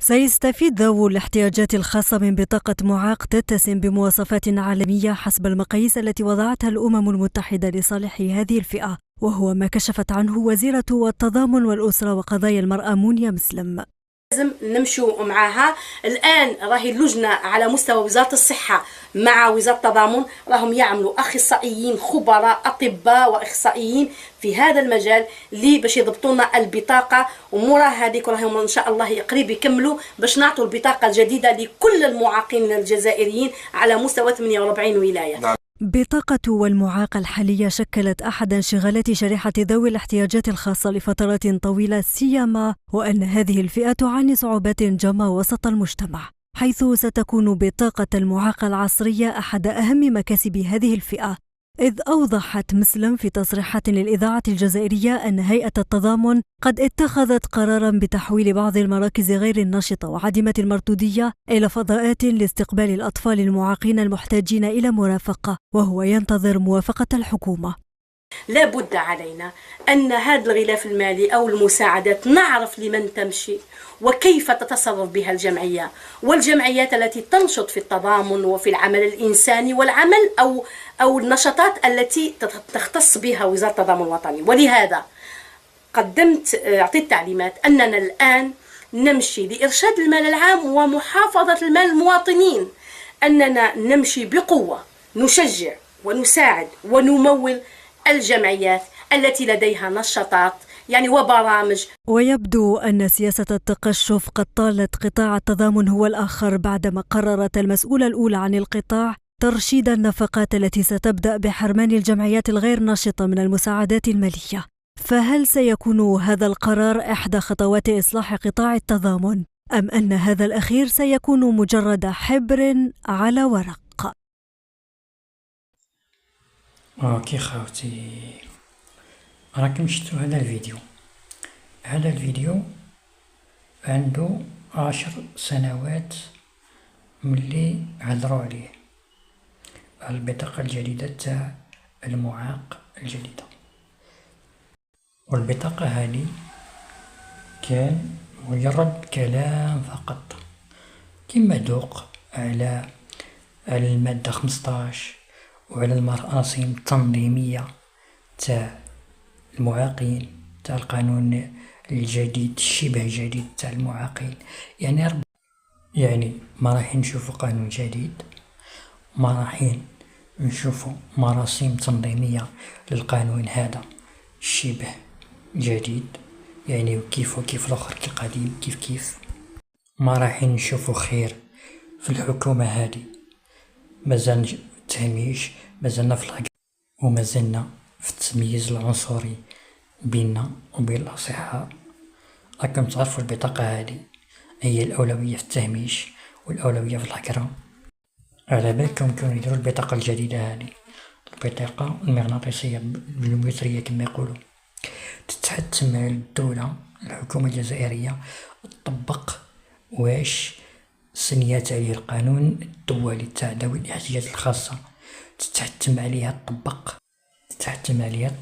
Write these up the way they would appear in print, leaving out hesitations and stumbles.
سيستفيد ذوو الاحتياجات الخاصة من بطاقة معاق تتسم بمواصفات عالمية حسب المقاييس التي وضعتها الأمم المتحدة لصالح هذه الفئة، وهو ما كشفت عنه وزيرة التضامن والأسرة وقضايا المرأة منيا مسلم. لازم نمشوا معها. الآن راهي اللجنة على مستوى وزارة الصحة مع وزارة التضامن راهم يعملوا أخصائيين خبراء أطباء وأخصائيين في هذا المجال اللي باش يضبطوا لنا البطاقة، ومورا هذيك راهم إن شاء الله قريب يكملوا باش نعطوا البطاقة الجديدة لكل المعاقين الجزائريين على مستوى 48 ولاية. بطاقة والمعاق الحالية شكلت أحد انشغالات شريحة ذوي الاحتياجات الخاصة لفترات طويلة، سيما وأن هذه الفئة تعاني صعوبات جمة وسط المجتمع، حيث ستكون بطاقة المعاق العصرية أحد أهم مكاسب هذه الفئة. إذ أوضحت مسلم في تصريحات للإذاعة الجزائرية أن هيئة التضامن قد اتخذت قراراً بتحويل بعض المراكز غير النشطة وعديمة المردودية إلى فضاءات لاستقبال الأطفال المعاقين المحتاجين إلى مرافقة، وهو ينتظر موافقة الحكومة. لا بد علينا أن هذا الغلاف المالي أو المساعدات نعرف لمن تمشي وكيف تتصرف بها الجمعية والجمعيات التي تنشط في التضامن وفي العمل الإنساني والعمل أو النشاطات التي تختص بها وزارة التضامن الوطني. ولهذا أعطيت تعليمات أننا الآن نمشي لإرشاد المال العام ومحافظة المال المواطنين، أننا نمشي بقوة نشجع ونساعد ونمول الجمعيات التي لديها نشاطات وبرامج. ويبدو أن سياسة التقشف قد طالت قطاع التضامن هو الآخر، بعدما قررت المسؤولة الأولى عن القطاع ترشيد النفقات التي ستبدأ بحرمان الجمعيات الغير ناشطة من المساعدات المالية. فهل سيكون هذا القرار إحدى خطوات إصلاح قطاع التضامن، أم أن هذا الأخير سيكون مجرد حبر على ورق؟ اوكي خاوتي، راكم شفتوا هذا الفيديو عنده 10 سنوات ملي هضروا عليه، على البطاقة الجديدة تاع المعاق الجديدة. والبطاقة هذه كان مجرد كلام فقط، كما دوق على المادة 15 وعلى المراسيم التنظيمية تاع المعاقين تاع القانون الجديد شبه جديد تاع المعاقين. يعني ما راح نشوفوا قانون جديد، ما راح نشوفوا مراسيم تنظيمية للقانون هذا شبه جديد، يعني كيف وكيف الآخر كالقديم كيف ما راح نشوفوا خير في الحكومة هذه. مازال التهميش، مازلنا في الحق، ومازلنا في التمييز العنصري بيننا وبين الأصحاء. راكم تعرفوا البطاقة هذه هي الأولوية في التهميش والأولوية في الحكرة. على بالكم كانوا يديروا البطاقة الجديدة هذه، البطاقة المغناطيسية بالمترية كما يقولوا، تتحتم على الدولة الحكومة الجزائرية تطبق واش سنيات عليه القانون الدولي تاع ذوي الاحتياجات الخاصة، تتحتم عليها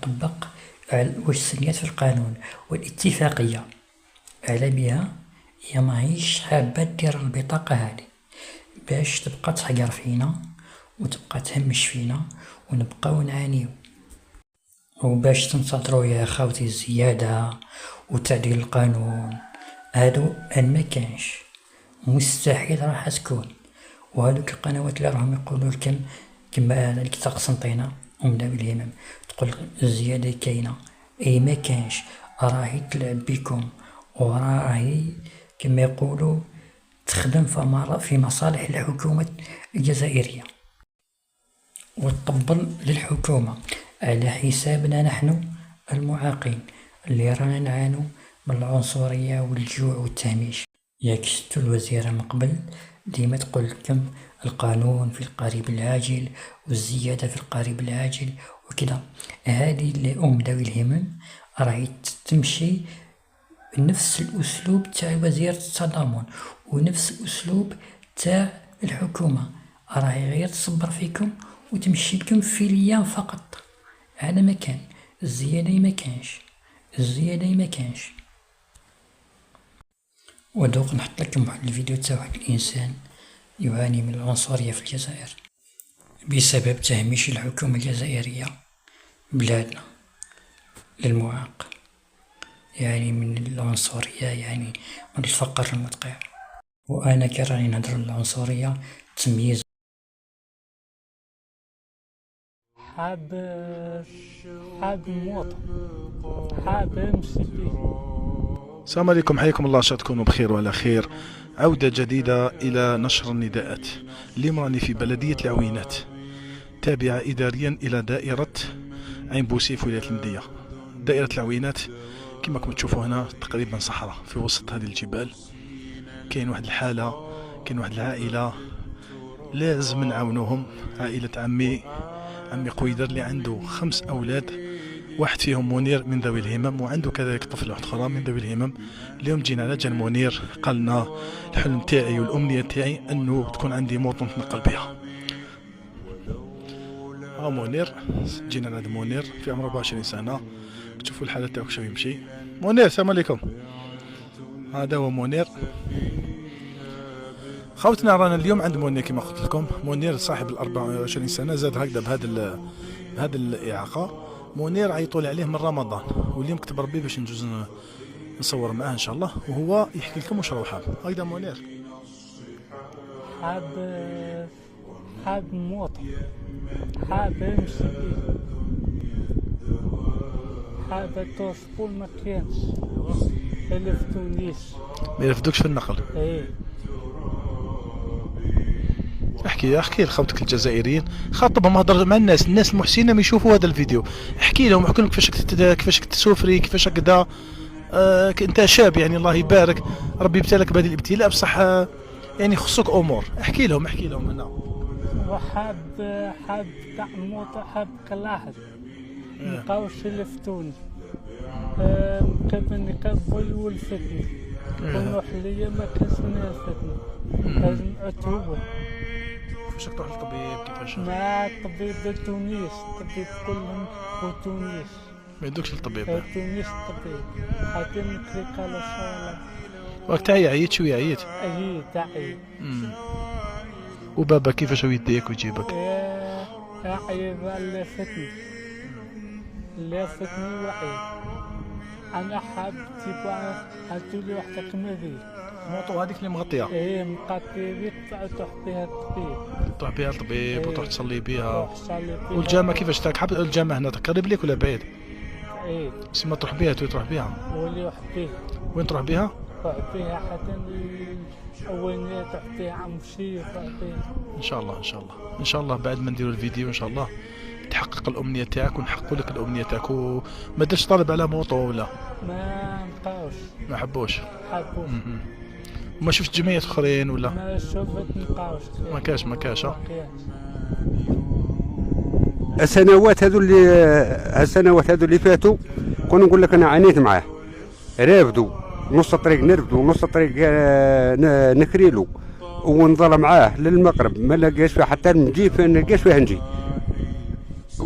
تطبق على واش سنيات في القانون والاتفاقية على بها. هي ماهيش حابة دير البطاقة هذه باش تبقى تحقر فينا وتبقى تهمش فينا ونبقاو نعانيو، وباش تنتظروا يا خاوتي الزيادة وتعديل القانون هادو ان مكانش، مستحيل راح تكون. وهذوك القنوات اللي راهم يقولوا لكم كما انا اللي تقسنطينه ومن ذوي الهمم تقول الزيادة كاينة، اي ما كانش، راهي تلعب بكم وراهي كما يقولوا تخدم في مصالح الحكومة الجزائرية وتطبل للحكومة على حسابنا نحن المعاقين اللي رانا نعانو من العنصرية والجوع والتهميش. ياك شفتو الوزيرة من قبل ديما تقول لكم القانون في القريب العاجل والزيادة في القريب العاجل وكذا. هذه اللي ذوي الهمم راهي تمشي بنفس الأسلوب تاع وزيرة التضامن ونفس الأسلوب تاع الحكومة، راهي غير تصبر فيكم وتمشي لكم في ليام فقط. هذا ما كان، الزيادة ما كانش. ودوق نحط لكم واحد الفيديو تاع واحد الانسان يعاني من العنصرية في الجزائر بسبب تهميش الحكومة الجزائرية بلادنا للمعاق، يعني من العنصرية، يعني من الفقر المدقع. وأنا كي راني نهدر على العنصرية تمييز. حاب الموطن، حاب نمشي بيه. السلام عليكم، حياكم الله، ان شاء تكونوا بخير وعلى خير. عودة جديدة إلى نشر النداءات. اليوم راني في بلدية العوينات، تابعة إداريا إلى دائرة عين بوسيف ولاية المدية. دائرة العوينات كما راكم تشوفوا هنا تقريبا صحراء في وسط هذه الجبال. كاين واحد الحالة، كاين واحد العائلة لازم نعاونوهم. عائلة عمي قويدر اللي عنده 5 أولاد، واحد فيهم منير من ذوي الهمم، وعنده كذلك طفل واحد اخرى من ذوي الهمم. اليوم جينا على جال منير، قال لنا الحلم تاعي والامنيه تاعي انه تكون عندي موطن نتنقل بها. منير، جينا على منير في عمره 24 سنه. تشوفوا الحاله تاعو كيفاش يمشي. منير السلام عليكم. هذا هو منير خوتنا. رانا اليوم عند منير كما قلت لكم. منير صاحب 24 سنه زاد هكذا بهذا الاعاقه. منير عيطول عليه من رمضان، واليوم كتب ربي باش نجوز نصور معاه ان شاء الله، وهو يحكي لكم واش راهو حاب. هكذا منير حاب الموطن، حاب نمشي بيه، حاب توصفول ما كانش اللي في تونس ما يرفدوكش في النقل. ايه احكي لخوتك الجزائريين، خاطبهم، هضر مع الناس المحسنين يشوفوا هذا الفيديو. احكي لهم كيفاش تسوفري، كيفاش هكذا. انت شاب يعني الله يبارك، ربي ابتلاك بهذه الابتلاء، بصح يعني خصك امور. احكي لهم هنا. وحاب تاع الموطن، حاب كلاحد مبقاوش اللي في تونس. كيف نقبل والفتنة ونروح ليا ما كاسنا الفتنة، لازم اتوب. كيفاش تروح للطبيب؟ كيفاش؟ مع الطبيب تونس، الطبيب كلهم وتونس. ما يدوكش للطبيب؟ تونس الطبيب حتى نكريك على صالة. وقت عييت شويه عييت عييت. وبابا كيفاش يديك ويجيبك؟ عيب اللي فتني وعيب. انا حاب تبقى هاتولي وحدة كما ذي موطو هذيك اللي مغطيه. ايه مغطيه ذيك تروح بها الطبيب، وتروح تصلي بها. والجامع كيفاش تاك؟ حاب الجامع هنا قريب ليك ولا بعيد؟ ايه سما تروح بها تروح بها. ولي واحد بها. وين تروح بها؟ تروح بها حتى الاولانيه تروح بها عمشي تروح بها. ان شاء الله بعد ما نديروا الفيديو ان شاء الله تحقق الامنيه تاعك ونحققوا لك الامنيه تاعك. وما درتش طالب على موطو ولا؟ ما بقاوش، ما حبوش. ما شفت جمعيات اخرين ولا؟ ما شفت نقاوش. ما كاش. السنوات هذو اللي فاتوا كنا نقول لك انا عانيت معاه. رافدوا نص الطريق نرفدوا ونص الطريق نكريلو، ونظل معاه للمغرب ما لقاش فيها حتى نجي نلقاش فيها نجي.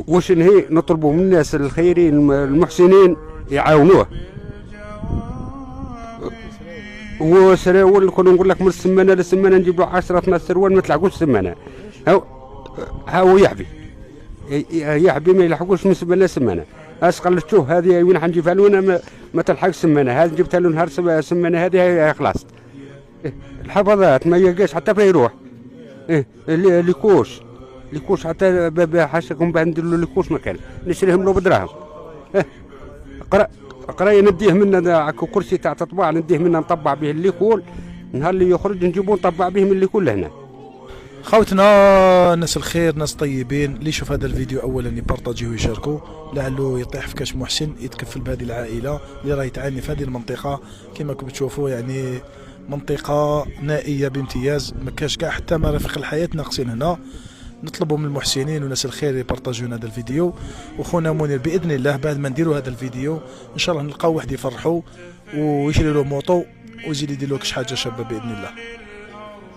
واش نهي نطلبوا من الناس الخيرين المحسنين يعاونوه. وسراول كنا نقول لك من السمانه للسمانه نجيب له 10 12 سروال ما تلحقوش السمانه. هاو يحبي ما يلحقوش من سمانه لسمانه. اش قلتوه هذه وين حنجيبها له ما تلحقش السمانه. هذه جبتها له نهار السمانه هذه خلاص. الحفاظات ما يلقاش حتى فيه يروح. ليكوش حتى حاشاكم باه ندير له ليكوش مكان نشريهم له بدراهم. قرايه نديه منا كرسي تاع تطبع نديه منا نطبع به الليكول، نهار اللي يخرج نجيبو نطبع به من الليكول لهنا. خوتنا ناس الخير، ناس طيبين، اللي يشوف هذا الفيديو اولا يبارطاجيه ويشاركوه، لعله يطيح في كاش محسن يتكفل بهذه العائله اللي راهي تعاني في هذه المنطقه. كما راكم تشوفوا يعني منطقه نائيه بامتياز، ما كاش كاع حتى مرافق الحياه ناقصين هنا. نطلبوا من المحسنين وناس الخير يبارطاجيو هذا الفيديو. وخونا منير باذن الله بعد ما نديروا هذا الفيديو ان شاء الله نلقاو واحد يفرحوا ويشري له موطو ويزيد يدير له حاجه شابه باذن الله.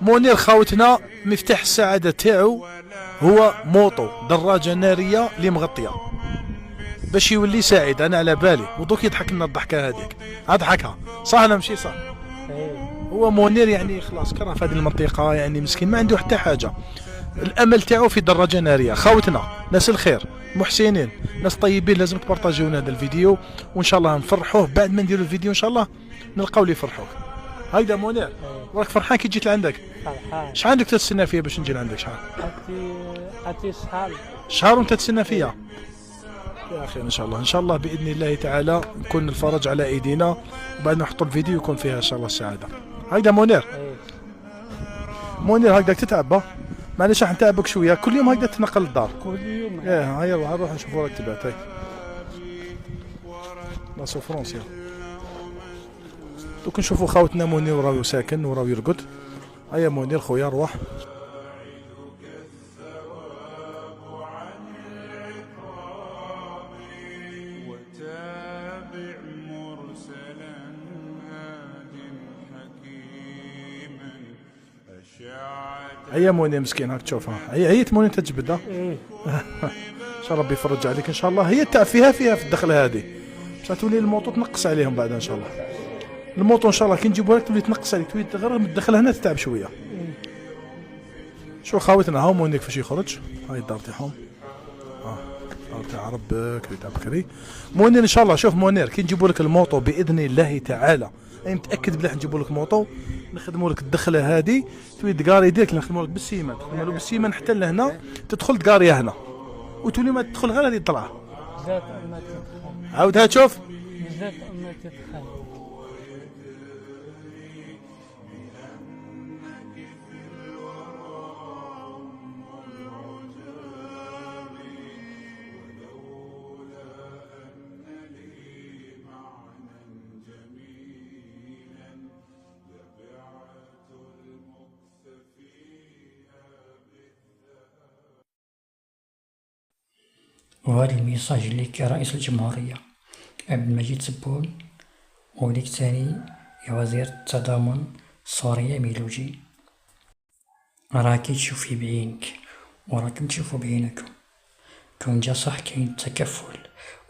منير خاوتنا مفتاح السعاده تاعو هو موطو دراجه ناريه اللي مغطيه باش يولي سعيد. انا على بالي ودوك يضحك لنا الضحكه هذيك. اضحكها صح ولا ماشي صح؟ هو منير يعني خلاص كره في هذه المنطقه، يعني مسكين ما عنده حتى حاجه، الامل تاعو في دراجه ناريه. خوتنا ناس الخير محسنين ناس طيبين لازم تبارطاجيونا هذا الفيديو، وان شاء الله نفرحوه بعد ما نديروا الفيديو ان شاء الله نلقاو اللي يفرحوك. هايدا منير راك فرحان كي جيت لعندك؟ فرحان. شحال عندك تتسنى فيا باش نجي لعندك؟ شحال؟ عطي شهر وانت تتسنى فيا؟ يا اخي ان شاء الله باذن الله تعالى نكون الفرج على ايدينا، وبعد ما نحطوا الفيديو يكون فيها ان شاء الله السعاده. هايدا منير منير هكذاك تتعب، معليش راح نتعبك شويه، كل يوم هكذا تنقل الدار؟ كل يوم. هيا نروح نشوفوا راك تبعت. هاي لا سوفرونس يا دوك نشوفوا خاوتنا منير وراهو ساكن وراهو يرقد. هيا منير خويا روح. هيا منير مسكين هاك تشوفها، هي منير تجبد. ان شاء الله ربي يفرج عليك ان شاء الله. هي التعب فيها في الدخله هذه، باش تولي الموطو تنقص عليهم بعد ان شاء الله. الموطو ان شاء الله كي نجيبوها لك تولي تنقص عليك، تولي غير من الدخل هنا تتعب شويه. شو خاوتنا هاو منير كيفاش يخرج. هاي الدار تاعهم، الدار تاع ربك اللي تاع بكري. منير ان شاء الله شوف منير كي نجيبوا لك الموطو باذن الله تعالى، انا متاكد بلي نجيبوا لك موطو نخدموا لك الدخله هذه، تولي تقاري ديالك نخدموا لك بالسيمان، تخدموا له بالسيمان حتى لهنا، تدخل تقاريها هنا وتولي ما تدخل غير هذه الطلعه. بزاف ما تدخل. عاودها تشوف. بزاف ما تدخل. وهذا الميساج اللي كرئيس الجمهورية عبد المجيد تبون، وليك ثاني يا وزير التضامن سوريا ميلوجي، راكي تشوفي بعينك وراكم تشوفوا بعينكم. كون جا صح كاين التكفل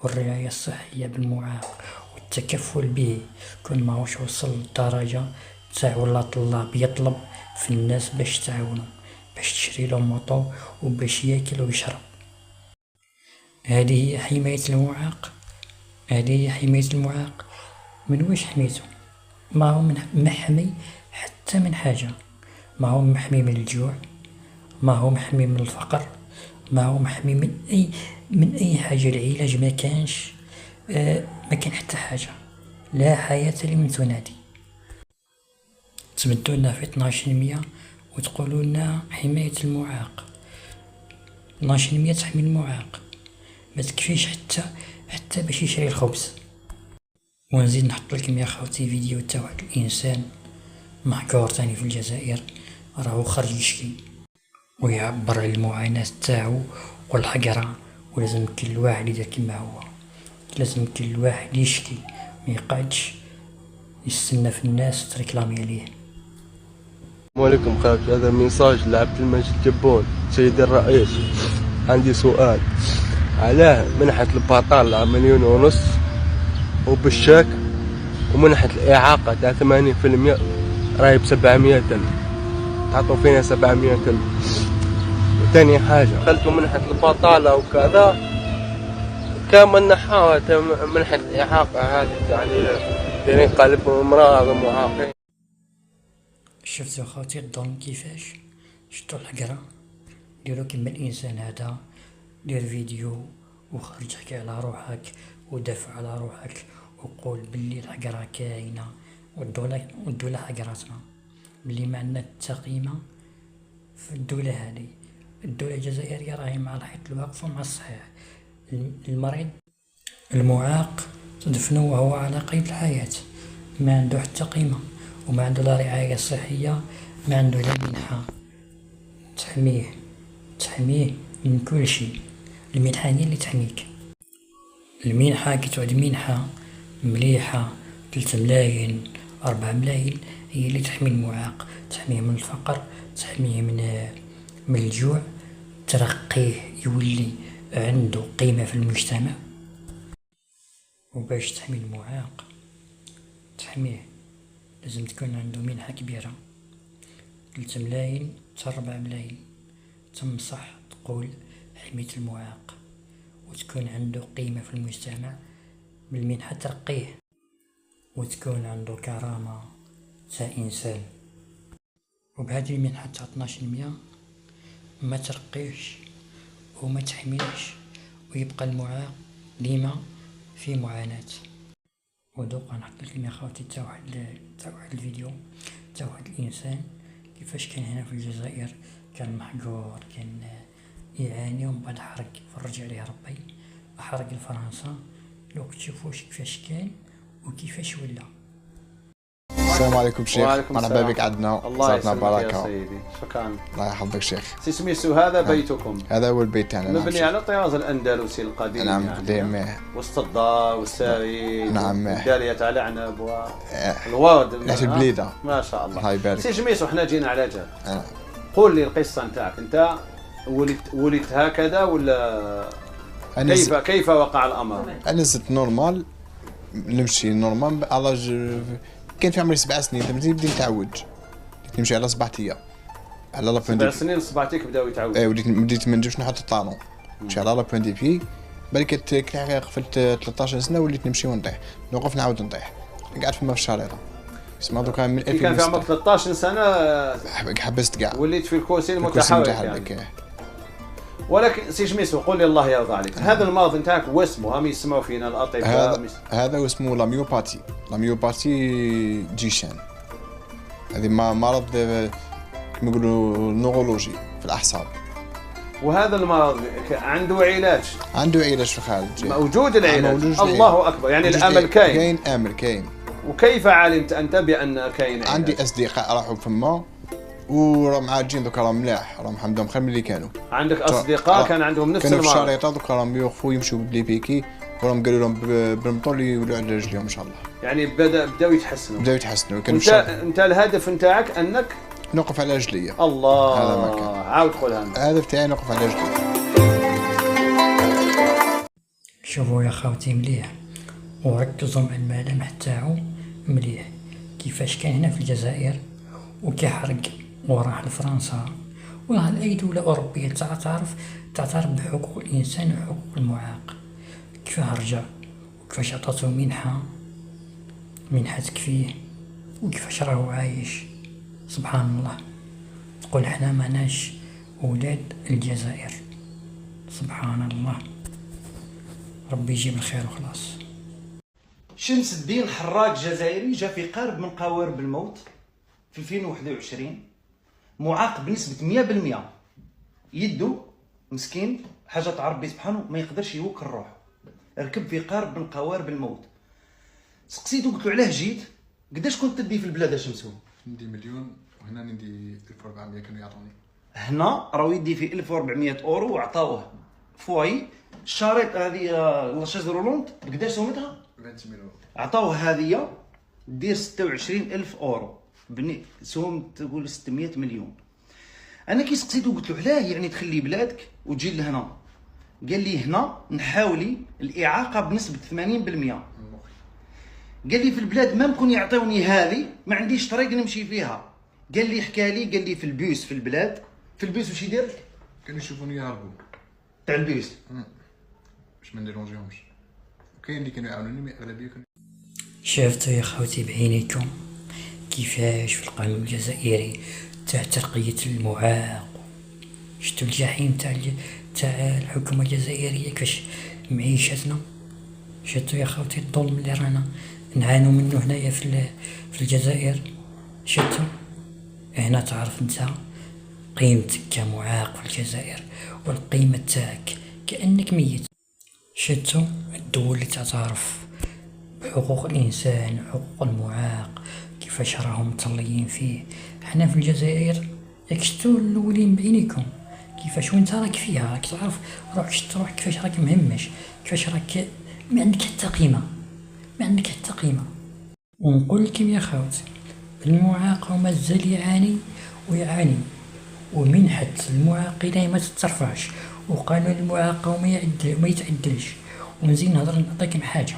والرعاية الصحية بالمعاق والتكفل به، كون ماهوش وصل للدرجة تاع ولات الله بيطلب في الناس باش تعاونو، باش تشري له موطو وباش ياكل ويشرب. هذه هي حماية المعاق، هذه هي حماية المعاق. من واش حميتو؟ ما هو محمي حتى من حاجة، ما هو محمي من الجوع، ما هو محمي من الفقر، ما هو محمي من أي حاجة. العلاج ما كانش، ما كان حتى حاجة، لا حياة لمن تنادي. تمدوا لنا في 12% وتقولوا لنا حماية المعاق. 12% تحمي المعاق، ما تكفيش حتى باش يشري الخبز. ونزيد نحط لكم يا خوتي فيديو تاع واحد الانسان محقور تاني في الجزائر، راهو خرج يشكي ويعبر على المعاناة تاعو والحقرة. ولازم كل واحد يدير كيما هو، لازم كل واحد يشكي، ما يقعدش يستنى في الناس تريكلامي عليه. السلام عليكم خالتي، هذا ميساج لعبد المجيد تبون سيد الرئيس. عندي سؤال، علاه منحة البطالة 1.5 مليون وبالشاك، ومنحة الإعاقة تاع 80% راهي ب700,000، تعطوا فينا 700,000. وثاني حاجة خلتوا منحة البطالة وكذا كامل نحاها منحة الإعاقة هذه تاع دايرين قلب امراض ومعاقين. شفتوا خوتي الظلم كيفاش؟ شفتوا الحقرة؟ ديروا كيما الانسان هذا، دير فيديو وخرج حكي على روحك ودافع على روحك وقول باللي الحقرة كاينة، والدولة حقرتنا، باللي ما عندنا حتى قيمة في الدولة هذه. الدولة الجزائرية راهي مع الحيط الواقفة مع الصحيح. المريض المعاق تدفنو وهو على قيد الحياة، ما عنده حتى قيمة، وما عنده لا رعاية صحية، ما عنده لا منحة تحميه من كل شيء. المنحة هي اللي تحميك. المنحة كي تعود منحة مليحة 3 ملايين 4 ملايين هي اللي تحمي المعاق، تحميه من الفقر، تحميه من الجوع، ترقيه يولي عنده قيمة في المجتمع. وباش تحمي المعاق تحميه لازم تكون عنده منحة كبيرة 3 ملايين حتى 4 ملايين تنصح تقول حمية المعاق، وتكون عنده قيمة في المجتمع بالمنحة ترقيه، وتكون عنده كرامة تا إنسان. وبهذه المنحة تاع 12% ما ترقيش وما تحميش، ويبقى المعاق ديما في معاناة. ودوقا نحط لكم يا خوتي تا واحد الفيديو تا واحد الانسان كيفاش كان هنا في الجزائر، كان محقور، كان يعاني ومن بعد حرق، فرج عليه ربي حرق لفرنسا. لو تشوفوش كيفاش كان وكيفاش ولا. السلام عليكم شيخ. وعليكم مرحبا السلام. بك عندنا. الله صارتنا يسلمك يا بركة. سيدي، شكرا. الله يحفظك شيخ. سي سميسو، هذا بيتكم هذا هو البيت تاعنا. نعم مبني شيخ. على الطراز الاندلسي القديم. نعم يعني قديم. وسط الدار والساري. نعم. والدالية تاع العنب والورد. ريحة البليدة. ما شاء الله. الله يبارك. سي سميسو، حنا جينا على جال. قول لي القصة نتاعك، أنت ولدت هكذا ولا كيف وقع الأمر؟ أنا زدت نورمال، نمشي نورمال على كان في عمري 7 سنين، بديت نتعود، بديت نمشي على 7 أيام على لا بوان دي 7 سنين صبعتيك بداو يتعودوا. اي بديت ما ندوش نحط الطالون، نمشي على لا بوان دي بي. بالك كي قفلت 13 سنة وليت نمشي ونطيح، نوقف نعاود نطيح، قعدت فما في الشريطة. اسمع دوكا من 2006 كان في عمرك 13 سنة حبست كاع، وليت في الكرسي المتحرك يعني. ولكن سي جميسو، قول لي الله يرضى عليك، هذا المرض نتاعك واسمه هم يسمعوا فينا الاطباء؟ هذا اسمه لاميوباتي. لاميوباتي جيشان. هذه مرض كما يقولوا نورولوجي في الاعصاب. وهذا المرض عنده علاج؟ عنده علاج في الخارج، موجود العلاج. الله اكبر، يعني الامل كاين. امل كاين. وكيف علمت انت بان كاين علاج؟ عندي اصدقاء راحوا فما وراهم عاجين دوكا، راهم ملاح، راهم حمدهم خير من اللي كانوا. عندك اصدقاء كان عندهم نفس المرض؟ كانوا في الشريطه دوكا راهم يوقفوا يمشوا بليبيكي، وراهم قالوا لهم بالمطول يولوا على رجليهم ان شاء الله. يعني بداو يتحسنوا. بداو يتحسنوا. انت الهدف نتاعك انك نوقف على رجليا. الله، هذا ما كان. عاود قولها. الهدف تاعي نوقف على رجليا. شوفوا يا خوتي مليح وركزوا مع الملامح تاعو مليح، كيفاش كان هنا في الجزائر وكيحرق وراح لفرنسا وراح لأي دولة أوروبية تعترف بحقوق الإنسان وحقوق المعاق. كيفاه رجع وكيفاش عطاتو منحة تكفيه وكيفاش راهو عايش. سبحان الله، تقول احنا ماناش ولاد الجزائر. سبحان الله، ربي يجيب الخير وخلاص. شمس الدين حراق جزائري جاء في قارب من قوارب الموت في 2021، معاق بنسبة 100%. يدو مسكين حاجة تاع ربي سبحانه ما يقدرش يوكل روحه، ركب في قارب من قوارب الموت. سقسيتو قلت له علاه جيت، قداش كنت تدي في البلاد شمسو؟ ندي مليون، وهنا ندي 1400 كانوا يعطوني. هنا راهو يدي في 1400 اورو وعطاوه فواي. الشريط هذه لاشاز رولونت بقداش سومتها؟ 20000 اورو. عطاوه هذه دير 26000 اورو، بني سوم تقول 600 مليون. انا كي سقسيتو قلت له علاه يعني تخلي بلادك وتجي لهنا؟ قال لي هنا نحاولي الاعاقه بنسبه 80%. قال لي في البلاد ما ممكن يعطيوني هذه، ما عنديش طريق نمشي فيها. قال لي حكى لي، قال لي في البيوس في البلاد، في البيوس واش يدير لك؟ كانوا يشوفوني يهربوا تاع البيوس باش ما نديرونجيهمش، وكاين اللي كانوا يعاونوني مي اغلبيه كانوا. شافتوا يا خوتي بعينيكم كيفاش في القانون الجزائري تاع ترقية المعاق، شفتوا الجحيم تاع الحكومة الجزائرية كيفاش معيشتنا. شفتوا يا خوتي الظلم اللي رانا نعانو منه هنايا في الجزائر. شفتوا هنا تعرف انت قيمتك كمعاق في الجزائر والقيمة تاعك كأنك ميت. شفتوا الدول اللي تعترف بحقوق الإنسان وحقوق المعاق كيفاش راهم مطليين فيه. حنا في الجزائر ياك شفتوا الأولين بعينيكم كيفاش وانت راك فيها، راك تعرف روح شت روح كيفاش راك مهمش، كيفاش راك ما عندك حتى قيمة، ما عندك حتى قيمة. ونقول لكم يا خوتي المعاق مازال يعاني ومنحة المعاقين ما تترفعش، وقانون المعاق ما يتعدلش. ونزيد نهضر نعطيكم حاجة،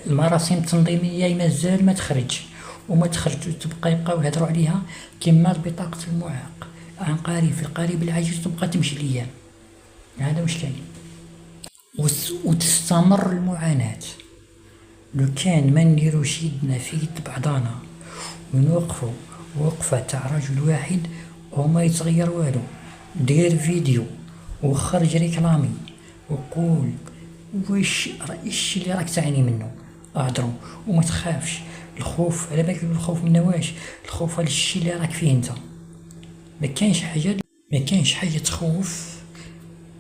المراسم التنظيمية مازال ما تخرج، وما تخرج تبقى يبقاو يهضروا عليها كما بطاقة المعاق عن قريب في القريب العاجل تبقى تمشي الأيام. هذا واش كاين، وتستمر المعاناة. لو كان ما نديروش يدنا في يد بعضانا ونوقفوا وقفة تاع رجل واحد وما يتغير والو، دير فيديو وخرج ريكلامي وقول واش الشي اللي راك تعاني منه، اهضروا وما تخافش. الخوف على بالك الخوف من واش؟ الخوف على الشي اللي راك فيه انت. ما كاينش حاجه تخوف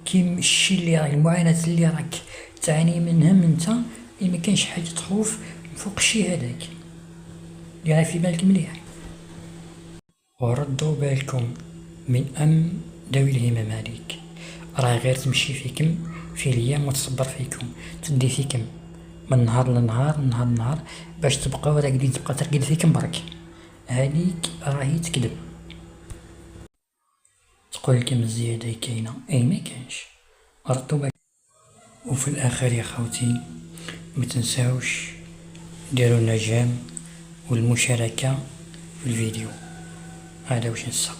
كيما الشي اللي راك، المعاناه اللي راك تعاني منها انت، ما كاينش حاجه تخوف فوق الشي هذاك. ديرها في بالك مليح وردوا بالكم من ذوي الهمم هذيك، راه غير تمشي فيكم في الايام وتصبر فيكم، تدي فيكم من نهار لنهار من نهار لنهار باش تبقاو راقدين، تبقى ترقد فيكم برك. هذيك راهي تكذب، تقول لكم الزيادة كاينة، اي ما كانش. ردوا بالكم. وفي الاخر يا خوتي ما تنساوش ديروا النجام والمشاركة في الفيديو. هذا واش نسقم.